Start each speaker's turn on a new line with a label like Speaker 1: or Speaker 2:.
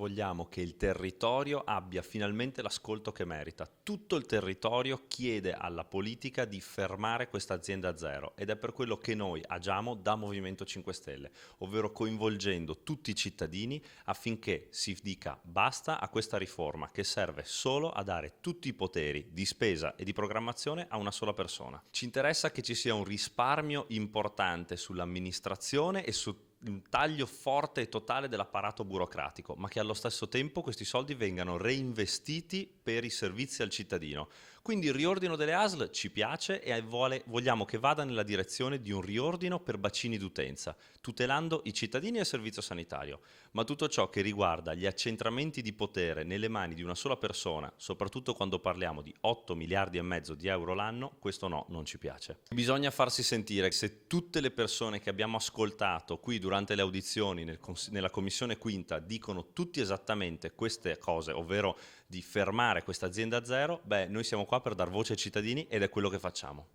Speaker 1: vogliamo che il territorio abbia finalmente l'ascolto che merita. Tutto il territorio chiede alla politica di fermare questa azienda zero ed è per quello che noi agiamo da Movimento 5 Stelle, ovvero coinvolgendo tutti i cittadini affinché si dica basta a questa riforma che serve solo a dare tutti i poteri di spesa e di programmazione a una sola persona. Ci interessa che ci sia un risparmio importante sull'amministrazione e su un taglio forte e totale dell'apparato burocratico, ma che allo stesso tempo questi soldi vengano reinvestiti per i servizi al cittadino. Quindi il riordino delle ASL ci piace e vogliamo che vada nella direzione di un riordino per bacini d'utenza, tutelando i cittadini e il servizio sanitario. Ma tutto ciò che riguarda gli accentramenti di potere nelle mani di una sola persona, soprattutto quando parliamo di 8 miliardi e mezzo di euro l'anno, questo no, non ci piace. Bisogna farsi sentire. Se tutte le persone che abbiamo ascoltato qui durante le audizioni nella Commissione Quinta dicono tutti esattamente queste cose, ovvero di fermare questa azienda zero, beh, noi siamo qua per dar voce ai cittadini ed è quello che facciamo.